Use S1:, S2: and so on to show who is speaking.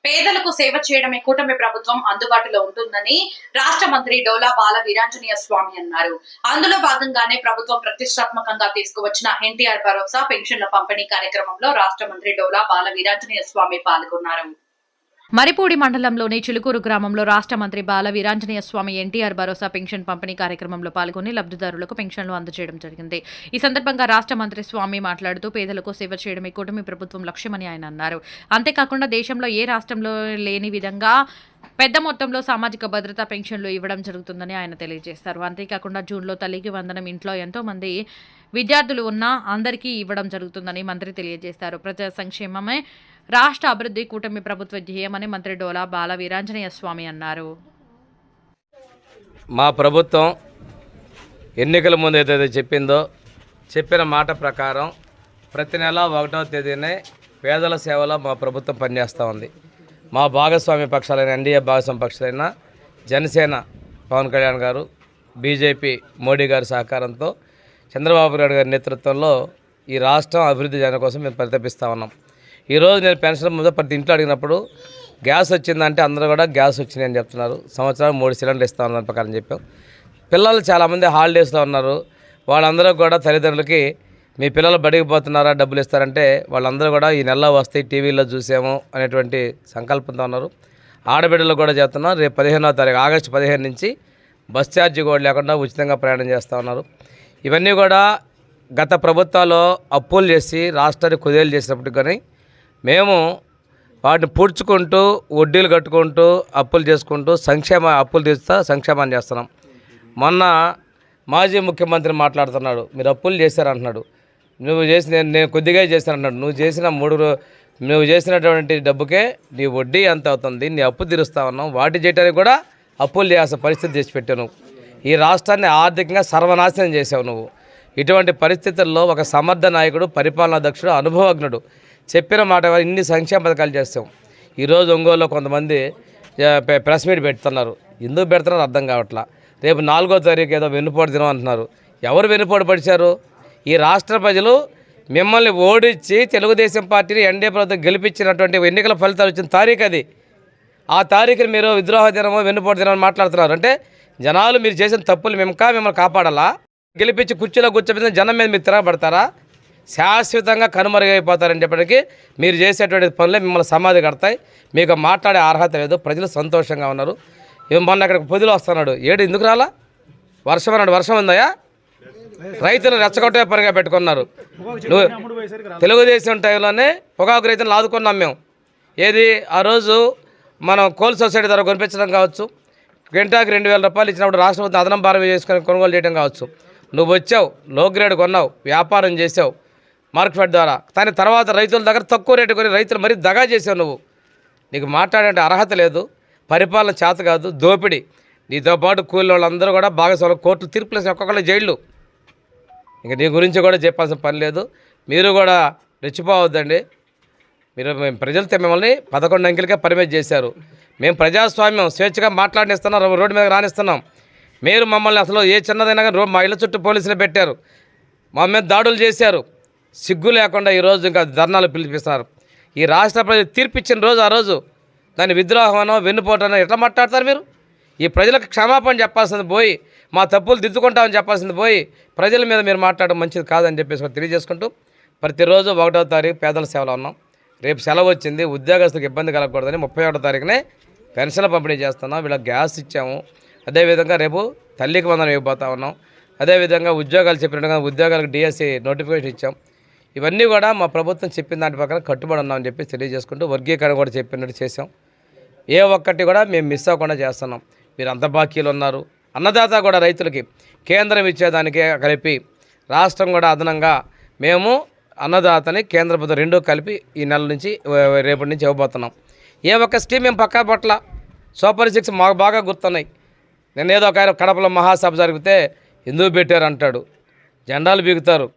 S1: పేదలకు సేవ చేయడమే కూటమి ప్రభుత్వం అందుబాటులో ఉంటుందని రాష్ట్ర మంత్రి డోలా బాల వీరాంజనేయ స్వామి అన్నారు. అందులో భాగంగానే ప్రభుత్వం ప్రతిష్టాత్మకంగా తీసుకువచ్చిన ఎన్టీఆర్ భరోసా పెన్షన్ల పంపిణీ కార్యక్రమంలో రాష్ట్ర మంత్రి డోలా బాల వీరాంజనేయ స్వామి పాల్గొన్నారు. మరిపూడి మండలంలోని చిలుకూరు గ్రామంలో రాష్ట్ర మంత్రి బాల వీరాంజనేయ స్వామి ఎన్టీఆర్ భరోసా పెన్షన్ పంపిణీ కార్యక్రమంలో పాల్గొని లబ్ధిదారులకు పెన్షన్లు అందజేయడం జరిగింది. ఈ సందర్భంగా రాష్ట్ర మంత్రి స్వామి మాట్లాడుతూ పేదలకు సేవ చేయడమే కూటమి ప్రభుత్వం లక్ష్యమని ఆయన అన్నారు. అంతేకాకుండా దేశంలో ఏ రాష్ట్రంలో లేని విధంగా పెద్ద మొత్తంలో సామాజిక భద్రతా పెన్షన్లు ఇవ్వడం జరుగుతుందని ఆయన తెలియజేశారు. అంతేకాకుండా జూన్లో తల్లికి వందనం ఇంట్లో ఎంతో మంది విద్యార్థులు ఉన్నా అందరికీ ఇవ్వడం జరుగుతుందని మంత్రి తెలియజేశారు. ప్రజా సంక్షేమమే రాష్ట్ర అభివృద్ధి కూటమి ప్రభుత్వ ధ్యేయమని మంత్రి డోలా బాల వీరాంజనేయ స్వామి అన్నారు.
S2: మా ప్రభుత్వం ఎన్నికల ముందు ఏదైతే చెప్పిన మాట ప్రకారం ప్రతి నెల 1వ తేదీనే పేదల సేవలో మా ప్రభుత్వం పనిచేస్తూ ఉంది. మా భాగస్వామ్య పక్షాలైన ఎన్డీఏ భాగస్వామ్య పక్షాలైన జనసేన పవన్ కళ్యాణ్ గారు, బీజేపీ మోడీ గారి సహకారంతో చంద్రబాబు నాయుడు గారి నేతృత్వంలో ఈ రాష్ట్రం అభివృద్ధి చేయడం కోసం మేము పరితపిస్తూ ఉన్నాం. ఈరోజు నేను పెన్షన్ ముందు ప్రతి ఇంట్లో అడిగినప్పుడు గ్యాస్ వచ్చిందంటే అందరూ కూడా గ్యాస్ వచ్చింది అని చెప్తున్నారు. సంవత్సరానికి 3 సిలిండర్లు ఇస్తా ఉన్న ప్రకారం చెప్పాం. పిల్లలు చాలామంది హాలిడేస్లో ఉన్నారు. వాళ్ళందరూ కూడా తల్లిదండ్రులకి మీ పిల్లలు బడికి పోతున్నారా డబ్బులు ఇస్తారంటే వాళ్ళందరూ కూడా ఈ నెలలో వస్తాయి టీవీలో చూసాము అనేటువంటి సంకల్పంతో ఉన్నారు. ఆడబిడ్డలు కూడా చెప్తున్నారు రేపు 15వ తారీఖు ఆగస్టు 15 నుంచి బస్ ఛార్జీ కూడా లేకుండా ఉచితంగా ప్రయాణం చేస్తూ ఉన్నారు. ఇవన్నీ కూడా గత ప్రభుత్వాల్లో అప్పులు చేసి రాష్ట్రాన్ని కుదేలు చేసినప్పటికి కానీ మేము వాటిని పూడ్చుకుంటూ వడ్డీలు కట్టుకుంటూ అప్పులు చేసుకుంటూ అప్పులు తీస్తా సంక్షేమాన్ని చేస్తున్నాం. మొన్న మాజీ ముఖ్యమంత్రి మాట్లాడుతున్నాడు, మీరు అప్పులు చేశారంటున్నాడు. నువ్వు నేను కొద్దిగా చేశానంటున్నాడు. నువ్వు చేసినటువంటి డబ్బుకే నీ వడ్డీ ఎంత అవుతుంది, నీ అప్పు తీరుస్తా ఉన్నావు. వాటి చేయడానికి కూడా అప్పులు చేయాల్సిన పరిస్థితి చేసి పెట్టావు. నువ్వు ఈ రాష్ట్రాన్ని ఆర్థికంగా సర్వనాశనం చేసావు. నువ్వు ఇటువంటి పరిస్థితుల్లో ఒక సమర్థ నాయకుడు, పరిపాలనా దక్షుడు, అనుభవజ్ఞుడు చెప్పిన మాట ఇన్ని సంక్షేమ పథకాలు చేస్తాం. ఈరోజు ఒంగోలులో కొంతమంది ప్రెస్ మీట్ పెడుతున్నారు. ఎందుకు పెడుతున్నారో అర్థం కావట్లా. రేపు 4వ తారీఖు ఏదో వెన్నుపోటు దినం అంటున్నారు. ఎవరు వెన్నుపోటు పడిచారు? ఈ రాష్ట్ర ప్రజలు మిమ్మల్ని ఓడించి తెలుగుదేశం పార్టీని ఎన్డీఏ ప్రభుత్వం గెలిపించినటువంటి ఎన్నికల ఫలితాలు వచ్చిన తారీఖు అది. ఆ తారీఖుని మీరు విద్రోహ దినమో వెన్నుపోటు దినం మాట్లాడుతున్నారు. అంటే జనాలు మీరు చేసిన తప్పులు మిమ్మల్ని కాపాడాలా? గెలిపించి కుర్చీలో కూర్చోబెట్టిన జనం మీద మీరు తిరగబడతారా? శాశ్వతంగా కనుమరుగైపోతారని చెప్పడానికి మీరు చేసేటువంటి పనులే మిమ్మల్ని సమాధి కడతాయి. మీకు మాట్లాడే అర్హత లేదు. ప్రజలు సంతోషంగా ఉన్నారు. మొన్న అక్కడికి పొదిలో వస్తున్నాడు. ఎందుకు రాలా? వర్షం అన్నాడు. వర్షం ఉందయా? రైతులు రెచ్చగొట్టే పనిగా పెట్టుకున్నారు. నువ్వు తెలుగుదేశం టైంలోనే పొగాకు రైతులను ఆదుకున్నాం మేము. ఆ రోజు మనం కోల్ సొసైటీ ద్వారా కొనిపించడం కావచ్చు, గంటాకి 2000 రూపాయలు ఇచ్చినప్పుడు రాష్ట్ర ప్రభుత్వం అదనం భారం చేసుకొని కొనుగోలు చేయడం కావచ్చు. నువ్వు వచ్చావు, లో గ్రేడ్ కొన్నావు, వ్యాపారం చేసావు మార్కెట్ ద్వారా. కానీ తర్వాత రైతుల దగ్గర తక్కువ రేటు కొని రైతులు మరీ దగా చేసావు. నీకు మాట్లాడే అర్హత లేదు. పరిపాలన చేత కాదు, దోపిడీ. నీతో పాటు కూలి వాళ్ళందరూ కూడా భాగస్వామ్యం, కోర్టులు తీర్పులు వేసిన ఒక్కొక్కళ్ళు జైళ్ళు. ఇంక నీ గురించి కూడా చెప్పాల్సిన పని లేదు. మీరు కూడా రెచ్చిపోవద్దండి. మేము ప్రజలతో మిమ్మల్ని 11 అంకెలకే పరిమితి చేశారు. మేము ప్రజాస్వామ్యం స్వేచ్ఛగా మాట్లాడిస్తున్నాం, రోడ్డు మీద రానిస్తున్నాం. మీరు మమ్మల్ని అసలు ఏ చిన్నదైనా కానీ మా ఇళ్ళ చుట్టూ పోలీసులు పెట్టారు, మా మీద దాడులు చేశారు. సిగ్గు లేకుండా ఈరోజు ఇంకా ధర్నాలు పిలిపిస్తున్నారు. ఈ రాష్ట్ర ప్రజలు తీర్పిచ్చిన రోజు ఆ రోజు దాన్ని విద్రోహమనో వెన్నుపోటనో ఎట్లా మాట్లాడతారు మీరు? ఈ ప్రజలకు క్షమాపణ చెప్పాల్సింది పోయి, మా తప్పులు దిద్దుకుంటామని చెప్పాల్సింది పోయి, ప్రజల మీద మీరు మాట్లాడడం మంచిది కాదని చెప్పేసి తెలియజేసుకుంటూ ప్రతిరోజు 1వ తారీఖు పేదల సేవలో ఉన్నాం. రేపు సెలవు వచ్చింది, ఉద్యోగస్తులకు ఇబ్బంది కలగకూడదని 31వ తారీఖునే పెన్షన్ల పంపిణీ చేస్తున్నాం. వీళ్ళకి గ్యాస్ ఇచ్చాము. అదేవిధంగా రేపు తల్లికి వందనం ఇవ్వబోతా ఉన్నాం. అదేవిధంగా ఉద్యోగాలు చెప్పినట్టుగా ఉద్యోగాలకు డిఎస్సి నోటిఫికేషన్ ఇచ్చాం. ఇవన్నీ కూడా మా ప్రభుత్వం చెప్పిన దాని ప్రకారం కట్టుబడి ఉన్నామని చెప్పి తెలియజేసుకుంటూ వర్గీకరణ కూడా చెప్పినట్టు చేసాం. ఏ ఒక్కటి కూడా మేము మిస్ అవ్వకుండా చేస్తున్నాం. మీరు అంత బాకీలు ఉన్నారు. అన్నదాత కూడా రైతులకి కేంద్రం ఇచ్చేదానికే కలిపి రాష్ట్రం కూడా అదనంగా మేము అన్నదాతని కేంద్ర ప్రభుత్వం రెండూ కలిపి ఈ నెల నుంచి రేపటి నుంచి ఇవ్వబోతున్నాం. ఏ ఒక్క స్కీమ్ మేము పక్కా పట్ల సూపర్ 6 మాకు బాగా గుర్తున్నాయి. నేనేదో ఒక కడపలో మహాసభ జరిగితే ఎందుకు పెట్టారు అంటాడు. జెండాలు బీగుతారు.